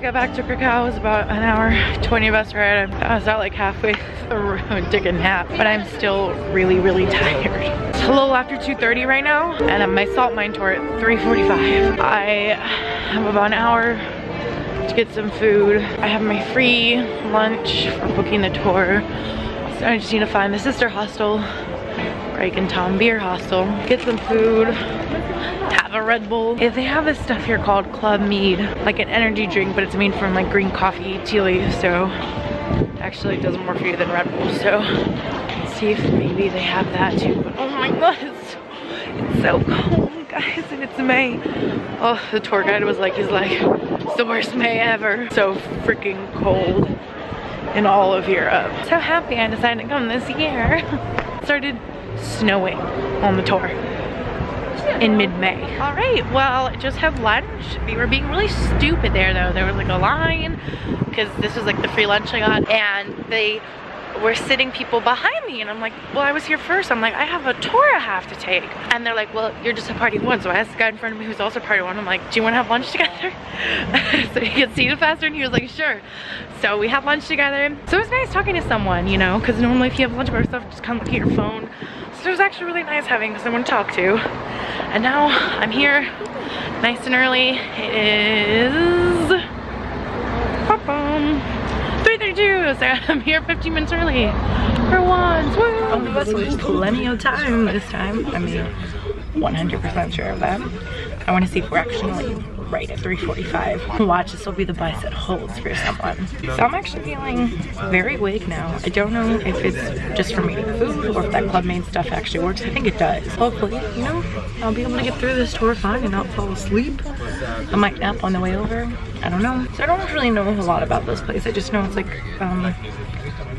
to get back to Krakow. It was about an hour, 20 bus ride. I was out like halfway through and took a nap, but I'm still really, really tired. It's a little after 2:30 right now, and I'm my salt mine tour at 3:45. I have about an hour to get some food. I have my free lunch for booking the tour. So I just need to find the sister hostel, Greg and Tom Beer Hostel, get some food, have a Red Bull. If they have this stuff here called Club Mead, like an energy drink, but it's made from like green coffee, tea leaves, so actually it does more for you than Red Bull. So let's see if maybe they have that too. But oh my god, it's so cold, guys, and it's May. Oh, the tour guide was like, it's the worst May ever. So freaking cold in all of Europe. So happy I decided to come this year. It started snowing on the tour in mid-May. All right, well, I just had lunch. We were being really stupid there though. There was like a line because this was like the free lunch I got, and they were sitting people behind me, and I'm like, well, I was here first. I'm like, I have a tour I have to take. And they're like, well, you're just a party one. So I asked the guy in front of me who's also party one. I'm like, do you want to have lunch together? So he could see it faster, and he was like, sure. So we had lunch together. So it was nice talking to someone, you know, because normally if you have lunch by yourself, just kind of look at your phone. So it was actually really nice having someone to talk to. And now I'm here, nice and early. It is 3:32, so I'm here 15 minutes early for once. Woo! Plenty of time this time. I mean, 100% sure of that. I want to see if we're actually right at 3:45. Watch, this will be the bus that holds for someone. So I'm actually feeling very awake now. I don't know if it's just from eating food or if that Club Main stuff actually works. I think it does. Hopefully, you know, I'll be able to get through this tour fine and not fall asleep. I might nap on the way over. I don't know. So I don't really know a lot about this place. I just know it's like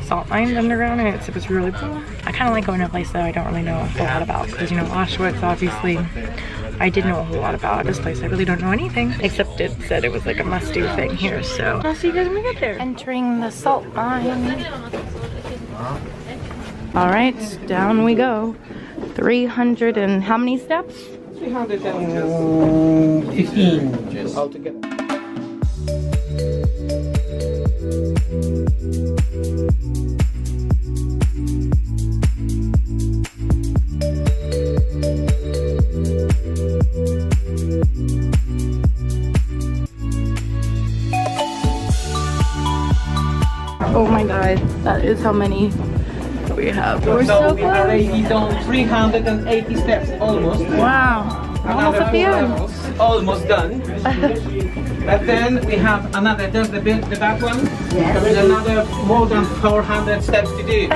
salt mines underground, and it was really cool. I kind of like going to a place that I don't really know a whole lot about, because you know, Auschwitz, obviously I did know a whole lot about. This place I really don't know anything, except it said it was like a must-do thing here. So I'll see you guys when we get there. Entering the salt mine. All right, down we go. 300 and how many steps? 315 altogether. Oh my god, that is how many we have. We're so we already done 380 steps almost. Wow, almost at the end. Almost done. But then we have another, there's the back one. Yes. There is another more than 400 steps to do.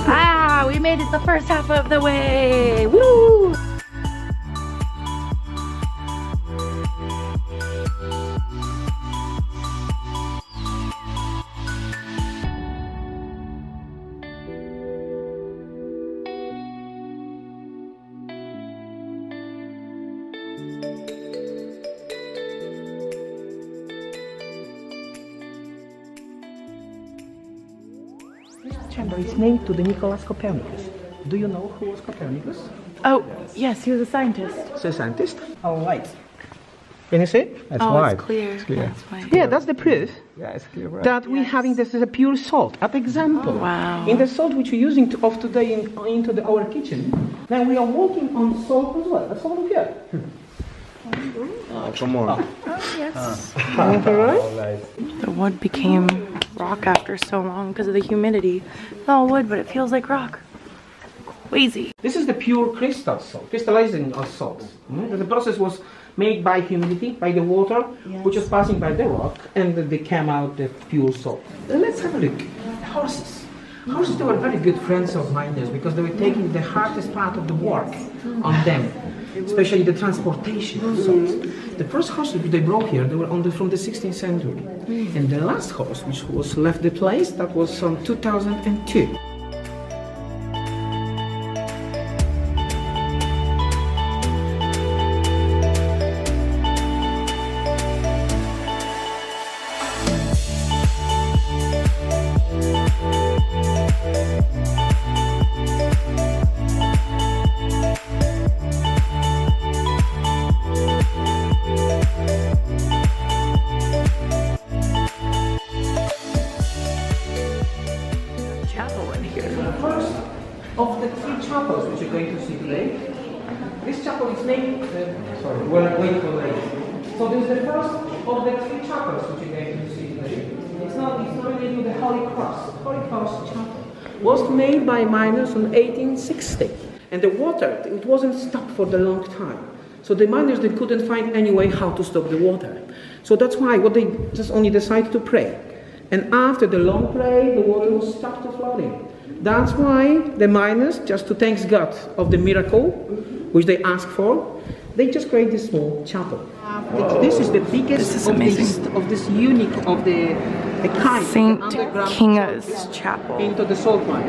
Ah, we made it the first half of the way. Woo! Chamber is named to the Nicholas Copernicus. Do you know who was Copernicus? Oh, yes, he was a scientist. He's a scientist. How white? Can you see? That's oh, white. It's clear. It's clear. That's white. Yeah, that's the proof. Yeah, it's clear. Right. That we're having this as a pure salt. An example. Oh, wow. In the salt which we're using of today into our kitchen, now we are working on salt as well. That's all here. Some more. Oh, yes. The wood became rock after so long because of the humidity. It's all wood, but it feels like rock. Crazy. This is the pure crystal salt, crystallizing of salt. The process was made by humidity, by the water, which was passing by the rock, and they came out the pure salt. Let's have a look. Horses. Horses, they were very good friends of miners because they were taking the hardest part of the work on them, especially the transportation of salt. The first horses which they brought here, they were from the 16th century. And the last horse which was left the place, that was from 2002. you're going to see today. This chapel is named, sorry, we're waiting for later. So this is the first of the 3 chapels which you're going to see today. It's not related to the Holy Cross. Holy Cross Chapel was made by miners in 1860. And the water, it wasn't stopped for a long time. So the miners, they couldn't find any way how to stop the water. So that's why what they just only decided to pray. And after the long prayer, the water was stopped flooding. That's why the miners, just to thank God of the miracle, which they asked for, they just create this small chapel. This is the biggest of this unique of the kind. St. Kinga's Chapel. Into the salt mine.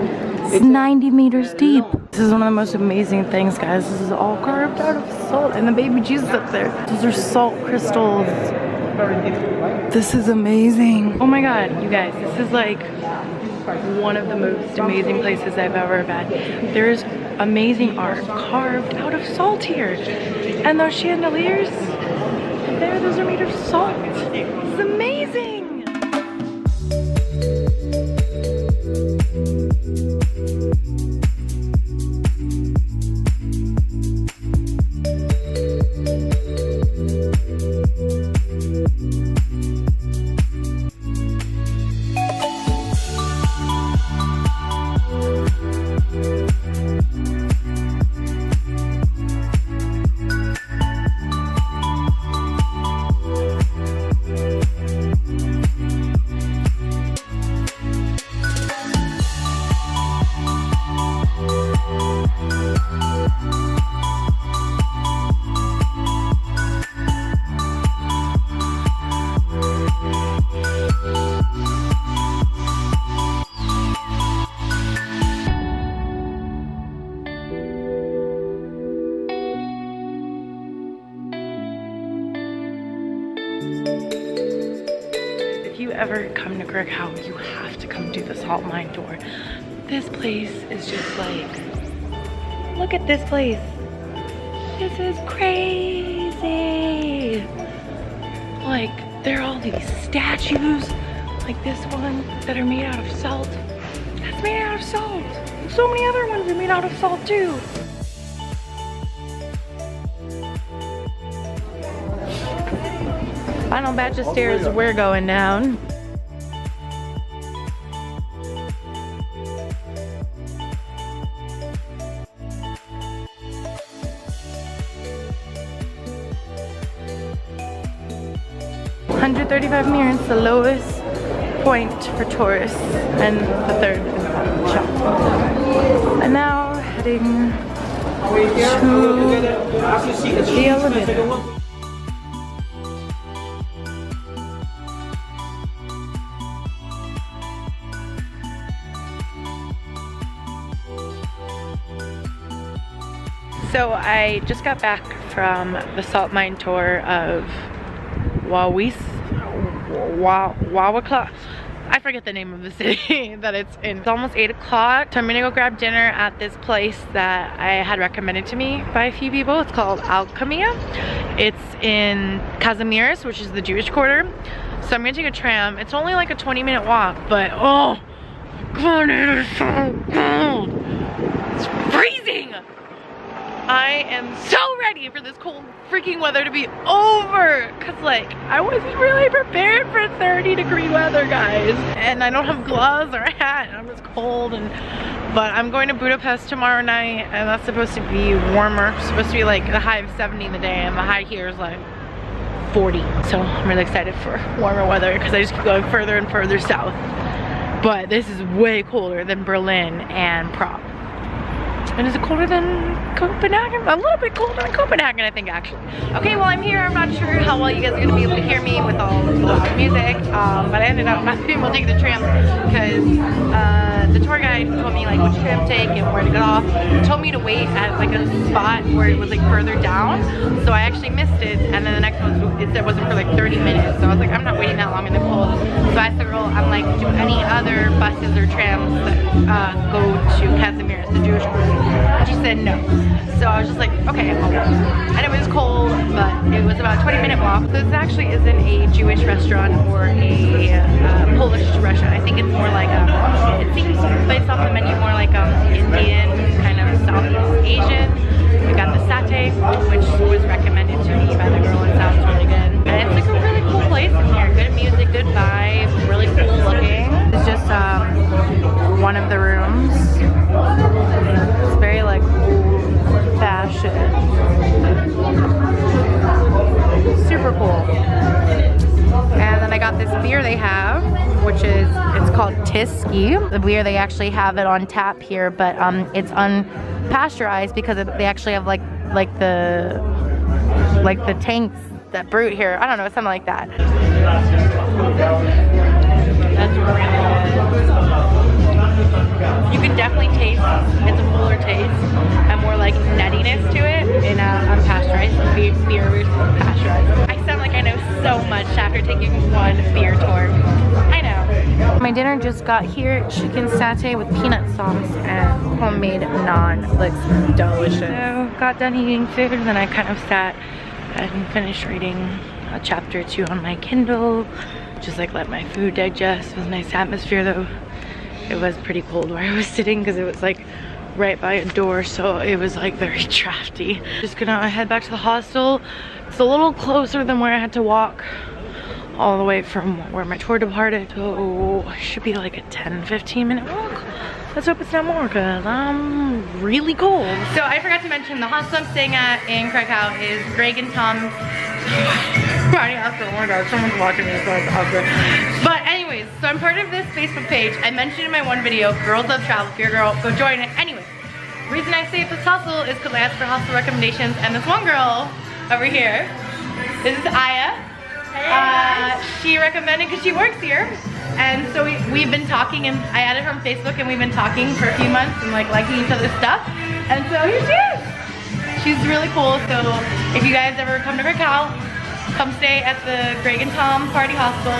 It's 90 meters deep. This is one of the most amazing things, guys. This is all carved out of salt, and the baby Jesus up there. Those are salt crystals. This is amazing. Oh my God, you guys, this is like one of the most amazing places I've ever been. There's amazing art carved out of salt here. And those chandeliers, there, those are made of salt. It's amazing. If you ever come to Krakow, you have to come do the salt mine tour. This place is just like, look at this place. This is crazy. Like, there are all these statues, like this one, that are made out of salt. That's made out of salt. So many other ones are made out of salt too. Final batch of stairs, we're going down. $135 meters, the lowest point for tourists, and the third shop. And now heading to the elevator. So I just got back from the salt mine tour of Wieliczka. I forget the name of the city that it's in. It's almost 8 o'clock, so I'm gonna go grab dinner at this place that I had recommended to me by a few people. It's called Alchemia. It's in Kazimierz, which is the Jewish quarter. So I'm gonna take a tram. It's only like a 20-minute walk, but oh God, it is so cold. It's freezing. I am so ready for this cold freaking weather to be over, cause like I wasn't really prepared for 30-degree weather, guys, and I don't have gloves or a hat and I'm just cold. But I'm going to Budapest tomorrow night, and that's supposed to be warmer. It's supposed to be like the high of 70 in the day, and the high here is like 40. So I'm really excited for warmer weather because I just keep going further and further south. But this is way colder than Berlin and Prague. And is it colder than Copenhagen? A little bit colder than Copenhagen, I think, actually. Okay, well, I'm here. I'm not sure how well you guys are going to be able to hear me with all the music. But I ended up not being able to take the tram because the tour guide told me like which tram to take and where to get off. He told me to wait at like a spot where it was like further down. So I actually missed it. And then the next one, it said wasn't for like 30 minutes. So I was like, I'm not waiting that long in the cold. So I asked the girl, I'm like, do any other buses or trams that go to Kazimierz, the Jewish group? She said no. So I was just like, okay, I'll walk. And it was cold, but it was about a 20-minute walk. This actually isn't a Jewish restaurant or a Polish restaurant. I think it's more like it seems based off the menu more like Indian, kind of Southeast Asian. We got the satay, which was recommended to me by the girl. It sounds really good. And it's like a really cool place in here. Good music, good vibe, really cool looking. It's just one of the rooms. It's very like old fashioned. Super cool. And then I got this beer they have, which is, it's called Tiski. The beer, they actually have it on tap here, but it's unpasteurized because they actually have like the tanks that brew it here. I don't know, something like that. That's really good. You can definitely taste, it's a fuller taste and more like nuttiness to it in unpasteurized beer versus pasteurized. I sound like I know so much after taking one beer tour. I know. My dinner just got here, chicken satay with peanut sauce and homemade naan. Looks delicious. So got done eating food and then I kind of sat and finished reading a chapter or two on my Kindle. Just like let my food digest. It was a nice atmosphere though. It was pretty cold where I was sitting because it was like right by a door, so it was like very drafty. Just gonna head back to the hostel. It's a little closer than where I had to walk all the way from where my tour departed. So it should be like a 10-15 minute walk. Let's hope it's not more because I'm really cold. So I forgot to mention the hostel I'm staying at in Krakow is Greg and Tom party hostel. Oh my god, someone's watching me, so it's awkward. But anyways, so I'm part of this Facebook page. I mentioned in my one video, Girls Love Travel. If you're a girl, go join it. Anyways, the reason I stay at this hostel is because I asked for hostel recommendations, and this one girl over here, this is Aya. She recommended because she works here. And so we've been talking, and I added her on Facebook, and we've been talking for a few months and like liking each other's stuff. And so here she is. She's really cool. So if you guys ever come to Krakow, come stay at the Greg and Tom Party Hostel.